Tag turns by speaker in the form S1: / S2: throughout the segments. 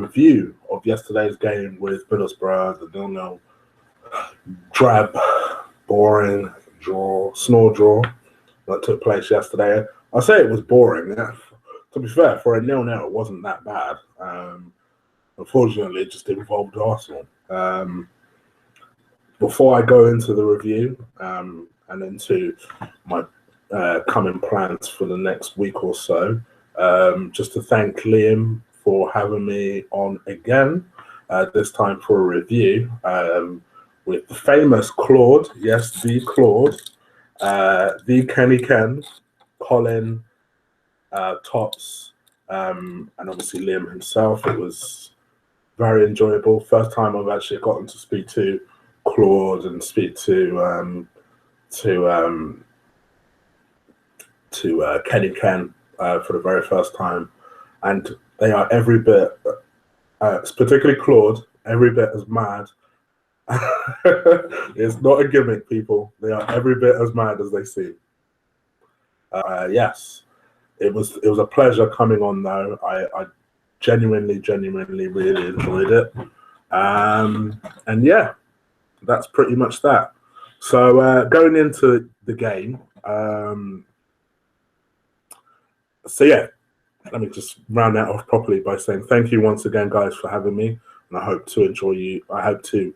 S1: review of yesterday's game with Middlesbrough, the 0-0 drab, boring snore draw that took place yesterday. I say it was boring. To be fair, for a 0-0, it wasn't that bad. Unfortunately, it just involved Arsenal. Before I go into the review and into my coming plans for the next week or so, just to thank Liam for having me on again, this time for a review with the famous Claude, yes, the Claude, the Kenny Ken, Colin, Tops, and obviously Liam himself. It was very enjoyable. First time I've actually gotten to speak to Claude and speak to Kenny Ken for the very first time, and they are every bit, particularly Claude, every bit as mad. It's not a gimmick, people. They are every bit as mad as they seem. Yes, it was a pleasure coming on though. I genuinely really enjoyed it. And yeah, that's pretty much that. So going into the game, so yeah, let me just round that off properly by saying thank you once again, guys, for having me, and I hope to enjoy you. I hope to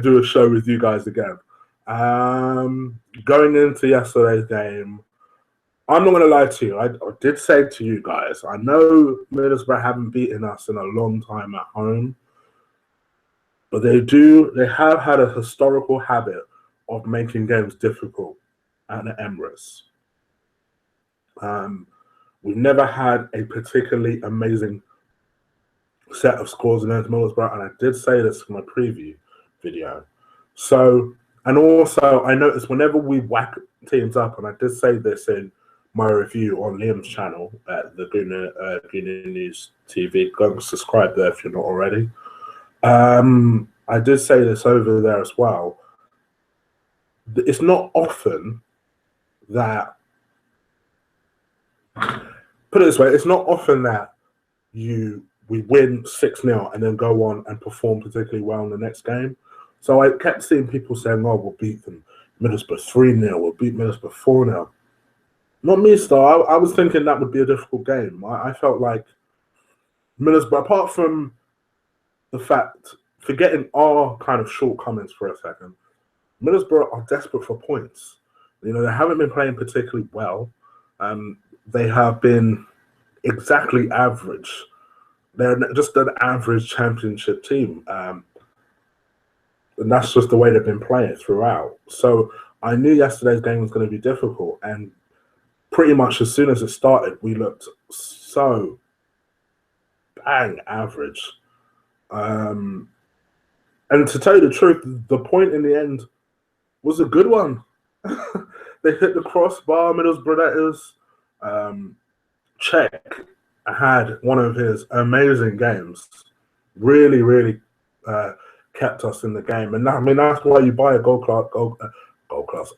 S1: do a show with you guys again. Going into yesterday's game, I'm not going to lie to you. I did say to you guys, I know Middlesbrough haven't beaten us in a long time at home, but they have had a historical habit of making games difficult at the Emirates. We've never had a particularly amazing set of scores against Middlesbrough, and I did say this in my preview video. So, and also I noticed whenever we whack teams up, and I did say this in my review on Liam's channel at the Gooner News TV. Go and subscribe there if you're not already. I did say this over there as well. It's not often that, put it this way, it's not often that we win 6-0 and then go on and perform particularly well in the next game. So I kept seeing people saying, oh, we'll beat them Middlesbrough 3-0, we'll beat Middlesbrough 4-0. Not me, Star. I was thinking that would be a difficult game. I felt like Middlesbrough, apart from the fact, forgetting our kind of shortcomings for a second, Middlesbrough are desperate for points. You know, they haven't been playing particularly well. They have been exactly average. They're just an average championship team. And that's just the way they've been playing throughout. So I knew yesterday's game was going to be difficult. And pretty much as soon as it started, we looked so bang average. And to tell you the truth, the point in the end was a good one. They hit the crossbar, Middlesbrough, that is. Czech had one of his amazing games. Really kept us in the game. And I mean, that's why you buy a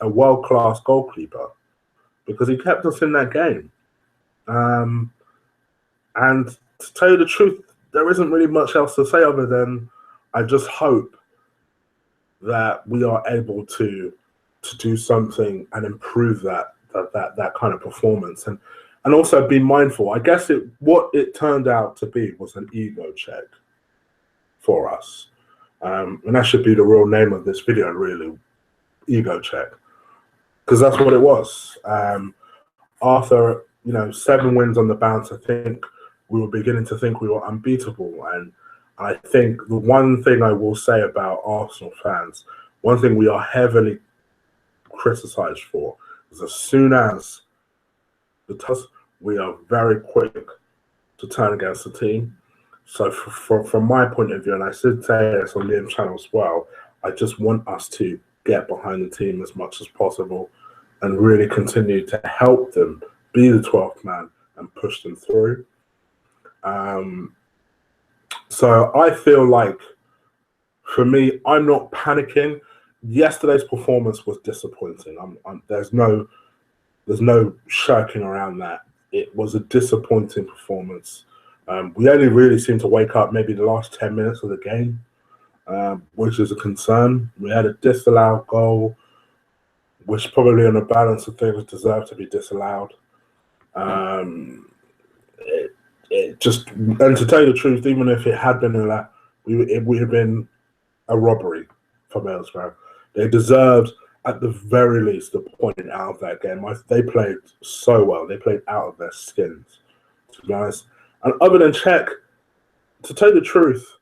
S1: world-class goalkeeper, because he kept us in that game. And to tell you the truth, there isn't really much else to say other than I just hope that we are able to do something and improve that kind of performance, and also be mindful. I guess what it turned out to be was an ego check for us, and that should be the real name of this video, really, ego check, because that's what it was. After 7 wins on the bounce, I think we were beginning to think we were unbeatable. And I think the one thing I will say about Arsenal fans, one thing we are heavily criticized for, is as soon as we are very quick to turn against the team. So from my point of view, and I should say this on Liam's channel as well, I just want us to get behind the team as much as possible and really continue to help them be the 12th man and push them through. So I feel like, for me, I'm not panicking. Yesterday's performance was disappointing. There's no shirking around that. It was a disappointing performance. We only really seemed to wake up maybe the last 10 minutes of the game, which is a concern. We had a disallowed goal, which probably on the balance of things deserved to be disallowed. It just, and to tell you the truth, even if it had been allowed, it would have been a robbery for Middlesbrough. They deserved, at the very least, a point out of that game. They played so well. They played out of their skins, to be honest. And other than Czech, to tell you the truth,